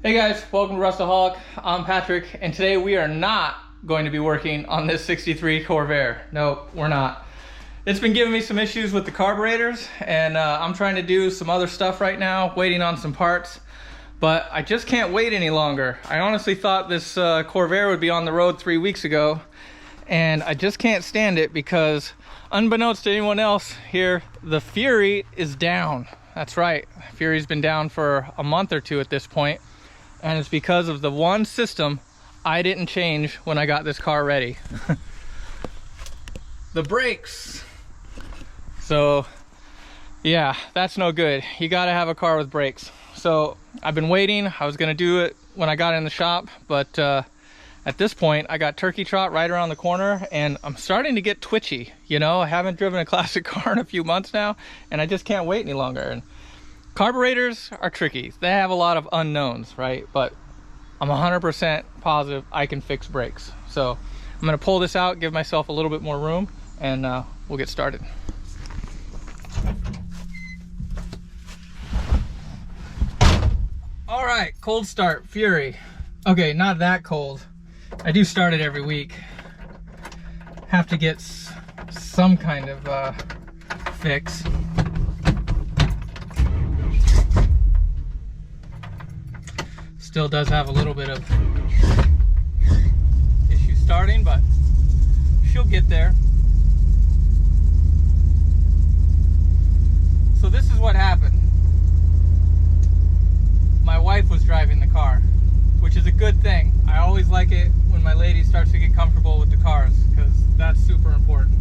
Hey guys, welcome to Rustaholic. I'm Patrick, and today we are not going to be working on this 63 Corvair. No, we're not. It's been giving me some issues with the carburetors, and I'm trying to do some other stuff right now, waiting on some parts, but I just can't wait any longer. I honestly thought this Corvair would be on the road 3 weeks ago, and I just can't stand it because, unbeknownst to anyone else here, the Fury is down. That's right, Fury's been down for a month or two at this point. And it's because of the one system I didn't change when I got this car ready. The brakes. So yeah, that's no good. You gotta have a car with brakes. So I've been waiting. I was gonna do it when I got in the shop, but at this point I got turkey trot right around the corner and I'm starting to get twitchy. You know, I haven't driven a classic car in a few months now and I just can't wait any longer. And carburetors are tricky. They have a lot of unknowns, right? But I'm 100% positive I can fix brakes. So I'm gonna pull this out, give myself a little bit more room, and we'll get started. All right, cold start, Fury. Okay, not that cold. I do start it every week. Have to get some kind of fix. Still does have a little bit of issue starting, but she'll get there. So this is what happened. My wife was driving the car, which is a good thing. I always like it when my lady starts to get comfortable with the cars, because that's super important.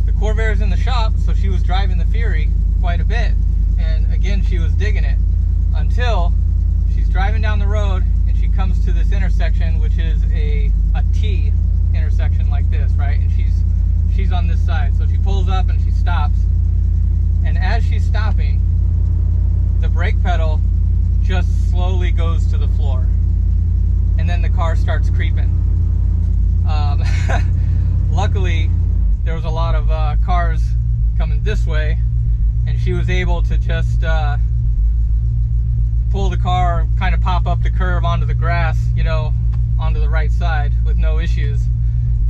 The Corvair's in the shop, so she was driving the Fury quite a bit, and again she was digging it until she's driving down the road and she comes to this intersection, which is a T intersection like this, right? And she's on this side. So she pulls up and she stops. And as she's stopping, the brake pedal just slowly goes to the floor. And then the car starts creeping. Luckily, there was a lot of cars coming this way, and she was able to just pull the car, kind of pop up the curb onto the grass, you know, onto the right side with no issues,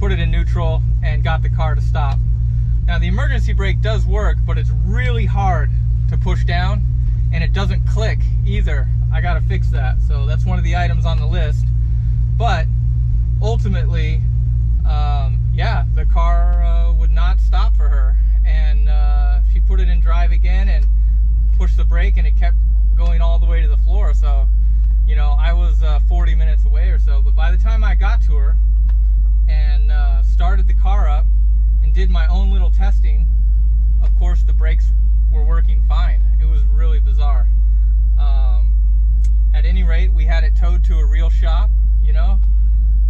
put it in neutral, and got the car to stop. Now the emergency brake does work, but it's really hard to push down, and it doesn't click either. I gotta fix that, so that's one of the items on the list. But ultimately, yeah, the car would not stop for her, and she put it in drive again and pushed the brake, and it kept going all the way to the floor. So, you know, I was 40 minutes away or so, but by the time I got to her and started the car up and did my own little testing, of course the brakes were working fine. It was really bizarre. At any rate, we had it towed to a real shop. You know,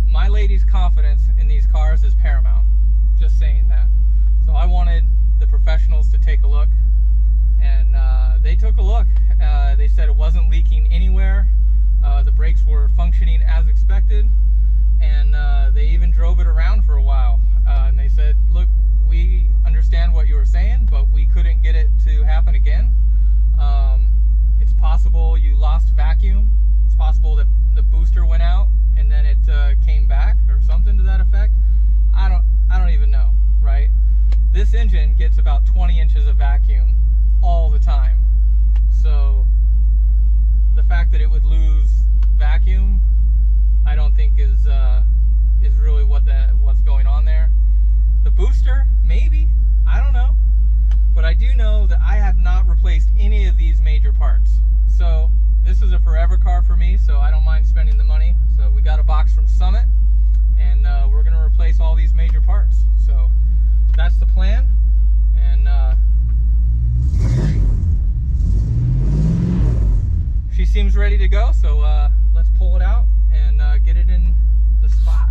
my lady's confidence in these cars is paramount, just saying that. So I wanted the professionals to take a look, and they took a look. They said it wasn't leaking anywhere. The brakes were functioning as expected, and they even drove it around for a while. And they said, look, we understand what you were saying, but we couldn't get it to happen again. It's possible you lost vacuum. It's possible that the booster went out and then it came back, or something to that effect. I don't even know, right? This engine gets about 20 inches of vacuum all the time. So the fact that it would lose vacuum, I don't think is really what's going on there. The booster, maybe, I don't know. But I do know that I have not replaced any of these major parts. So this is a forever car for me, so I don't mind spending the money. So we got a box from Summit, and we're gonna replace all these major parts. So that's the plan. And she seems ready to go, so let's pull it out and get it in the spot.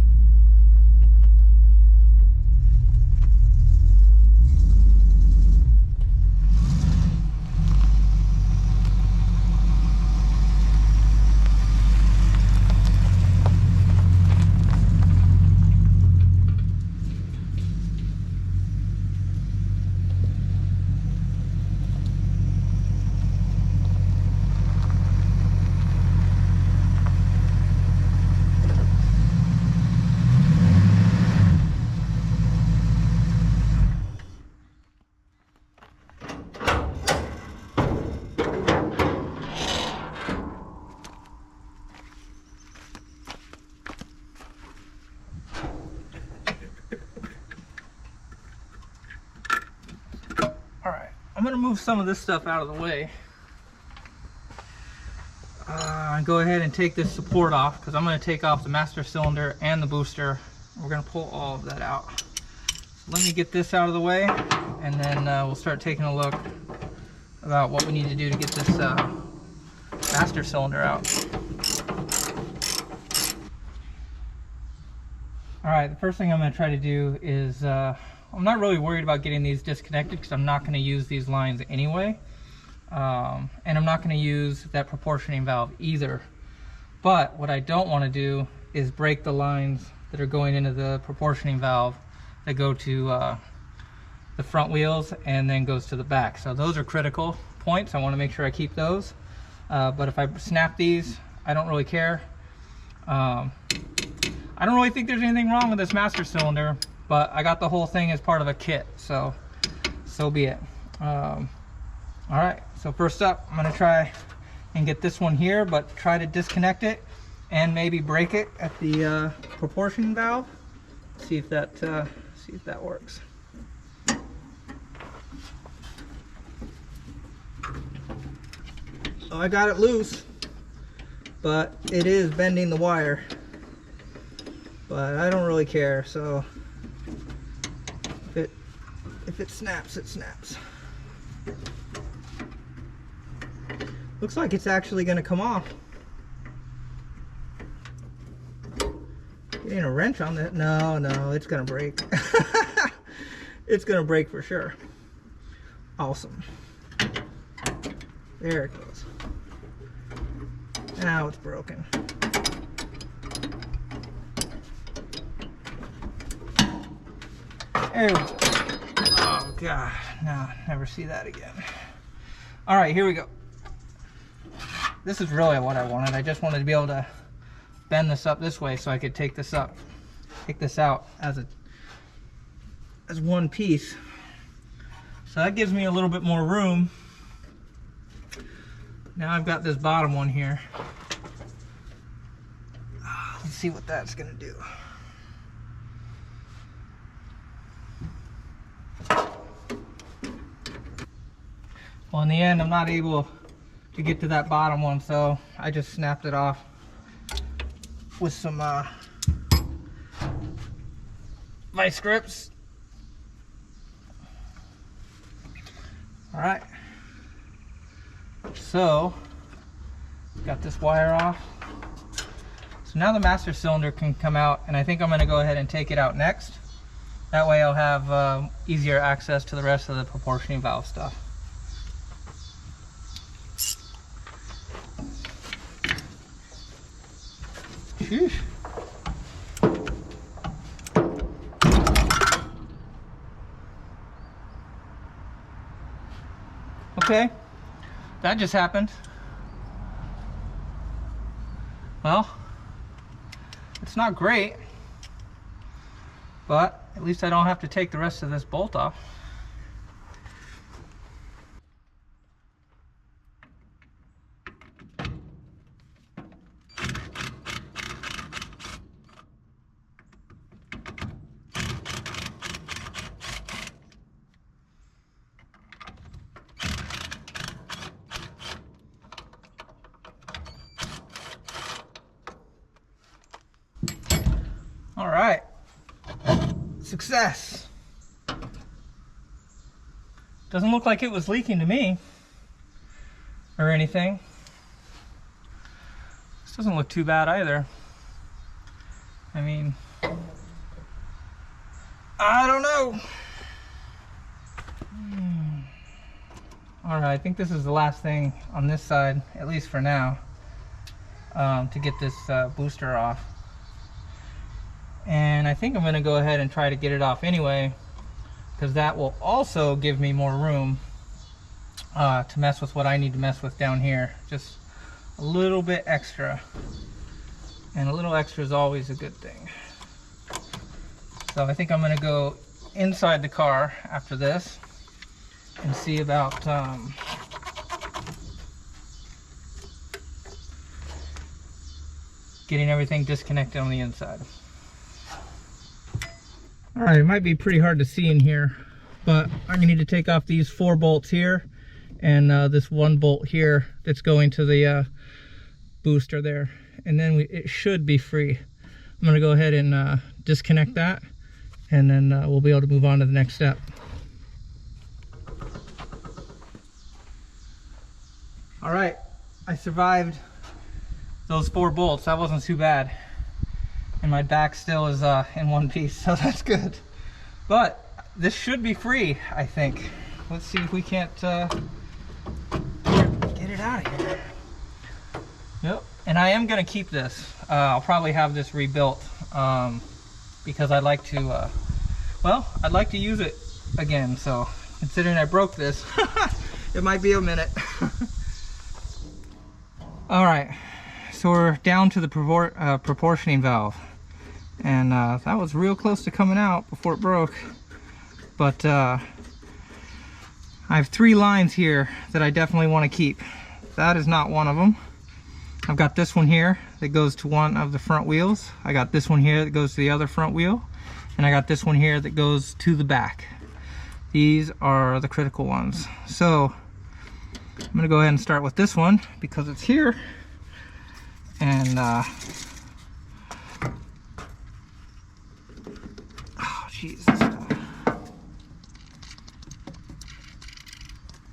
All right, I'm gonna move some of this stuff out of the way. Go ahead and take this support off, because I'm going to take off the master cylinder and the booster. We're going to pull all of that out. So let me get this out of the way, and then we'll start taking a look about what we need to do to get this master cylinder out. All right, the first thing I'm going to try to do is, I'm not really worried about getting these disconnected because I'm not going to use these lines anyway. And I'm not going to use that proportioning valve either. But what I don't want to do is break the lines that are going into the proportioning valve that go to the front wheels and then goes to the back. So those are critical points. I want to make sure I keep those. But if I snap these, I don't really care. I don't really think there's anything wrong with this master cylinder, but I got the whole thing as part of a kit, so be it. All right, so first up, I'm gonna try and get this one here, but try to disconnect it and maybe break it at the proportion valve. See if that works. So I got it loose, but it is bending the wire. But I don't really care, so if it snaps, it snaps. Looks like it's actually going to come off. Getting a wrench on that. No, it's going to break. It's going to break for sure. Awesome. There it goes. Now it's broken. There we go. Oh God, no, never see that again. All right, here we go. This is really what I wanted. I just wanted to be able to bend this up this way so I could take this out as one piece. So that gives me a little bit more room. Now I've got this bottom one here. Let's see what that's gonna do. Well, in the end, I'm not able to get to that bottom one, so I just snapped it off with some vice grips. All right, so got this wire off. So now the master cylinder can come out, and I think I'm going to go ahead and take it out next. That way I'll have easier access to the rest of the proportioning valve stuff. Sheesh. Okay, that just happened. Well, it's not great, but at least I don't have to take the rest of this bolt off. All right, success. Doesn't look like it was leaking to me or anything. This doesn't look too bad either. I mean, I don't know. All right, I think this is the last thing on this side, at least for now, to get this booster off. And I think I'm going to go ahead and try to get it off anyway, because that will also give me more room to mess with what I need to mess with down here. Just a little bit extra. And a little extra is always a good thing. So I think I'm going to go inside the car after this and see about getting everything disconnected on the inside. All right, it might be pretty hard to see in here, but I need to take off these 4 bolts here and this 1 bolt here that's going to the booster there, and then it should be free. I'm gonna go ahead and disconnect that, and then we'll be able to move on to the next step. All right, I survived those 4 bolts. That wasn't too bad, and my back still is in one piece, so that's good. But this should be free, I think. Let's see if we can't get it out of here. Yep, and I am gonna keep this. I'll probably have this rebuilt because I'd like to, well, I'd like to use it again. So considering I broke this, it might be a minute. All right, so we're down to the proportioning valve, and that was real close to coming out before it broke. But I have 3 lines here that I definitely want to keep. That is not one of them. I've got this one here that goes to one of the front wheels. I got this one here that goes to the other front wheel, and I got this one here that goes to the back. These are the critical ones. So I'm gonna go ahead and start with this one because it's here, and oh Jesus,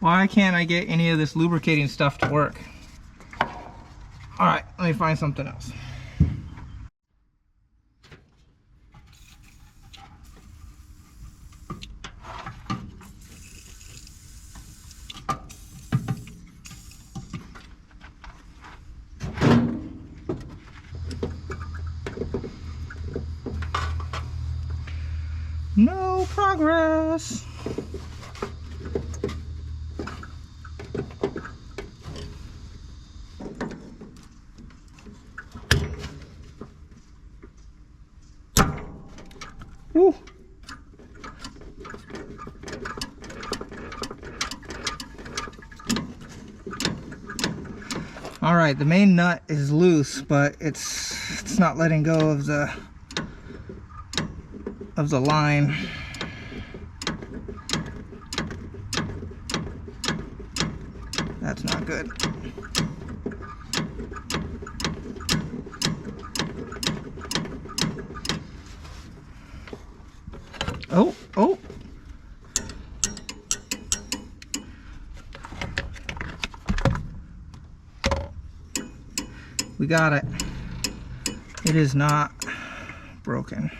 why can't I get any of this lubricating stuff to work? All right, let me find something else. No progress. Woo. All right, the main nut is loose, but it's not letting go of the line. That's not good. Oh. We got it. It is not broken.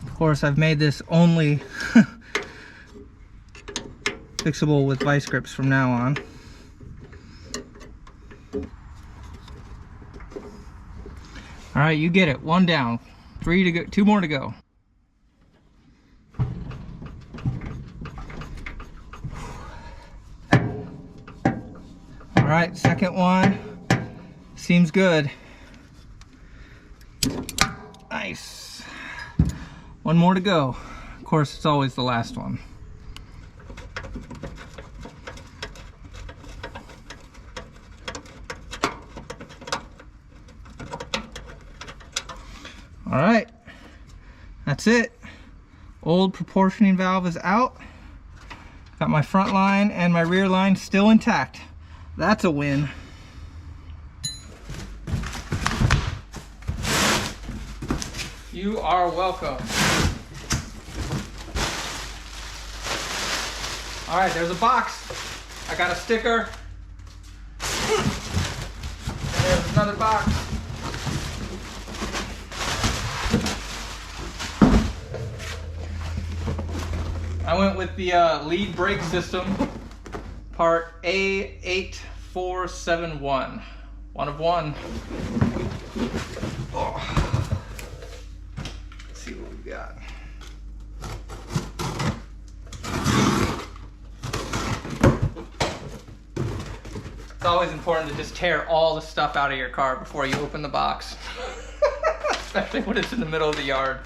Of course, I've made this only fixable with vice grips from now on. All right, you get it. 1 down, 3 to go, 2 more to go. All right, second one seems good. Nice. 1 more to go. Of course, it's always the last one. All right, that's it. Old proportioning valve is out. Got my front line and my rear line still intact. That's a win. You are welcome. All right, there's a box. I got a sticker. And there's another box. I went with the lead brake system, part A8471. 1 of 1. Oh. Let's see what we got. It's always important to just tear all the stuff out of your car before you open the box. Especially when it's in the middle of the yard.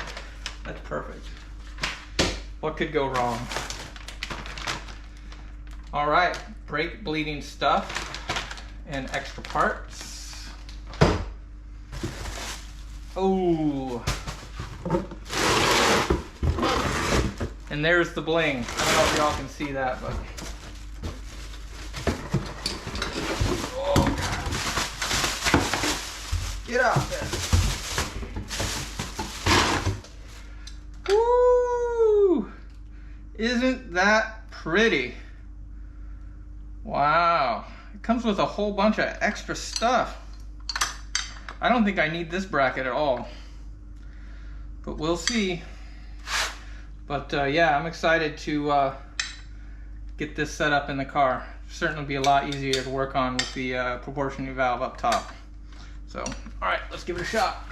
That's perfect. What could go wrong? All right, brake bleeding stuff and extra parts. Oh. And there's the bling. I don't know if y'all can see that, but. Oh, God. Get out there. Woo! Isn't that pretty? Wow. It comes with a whole bunch of extra stuff. I don't think I need this bracket at all, but we'll see. But yeah, I'm excited to get this set up in the car. Certainly be a lot easier to work on with the proportioning valve up top. So, all right, let's give it a shot.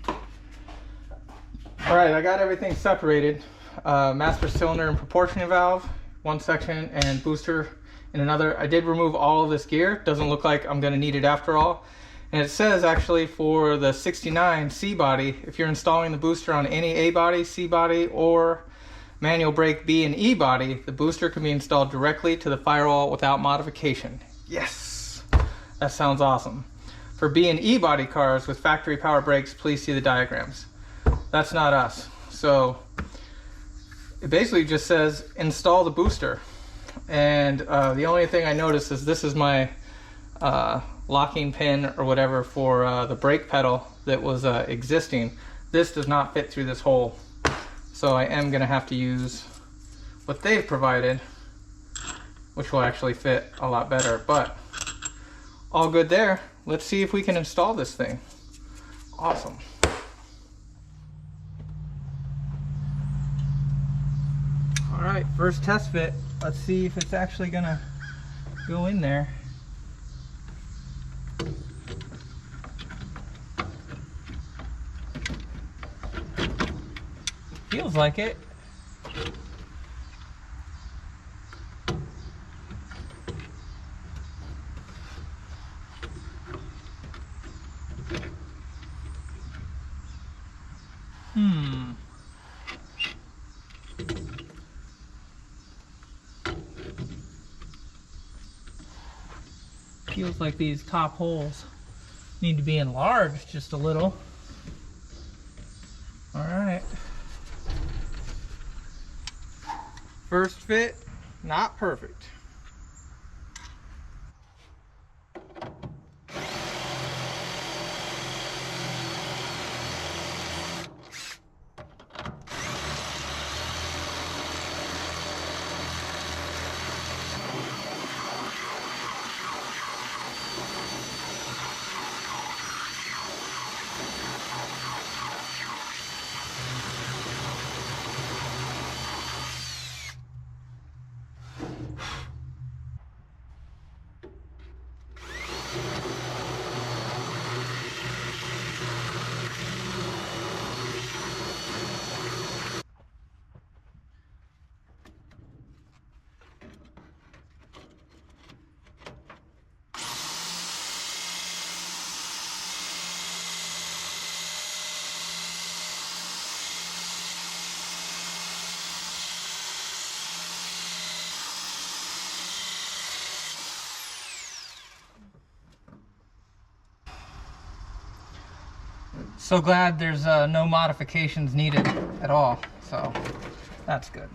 All right, I got everything separated. Master cylinder and proportioning valve, one section, and booster in another. I did remove all of this gear. Doesn't look like I'm gonna need it after all. And it says actually for the 69 C body, if you're installing the booster on any A body, C body, or manual brake B and E body, the booster can be installed directly to the firewall without modification. Yes, that sounds awesome. For B and E body cars with factory power brakes, please see the diagrams. That's not us. So it basically just says install the booster. And the only thing I noticed is this is my locking pin or whatever for the brake pedal that was existing. This does not fit through this hole, so I am gonna have to use what they've provided, which will actually fit a lot better. But all good there. Let's see if we can install this thing. Awesome. All right, first test fit. Let's see if it's actually gonna go in there. Feels like it. Feels like these top holes need to be enlarged just a little. All right. First fit, not perfect. So glad there's no modifications needed at all, so that's good.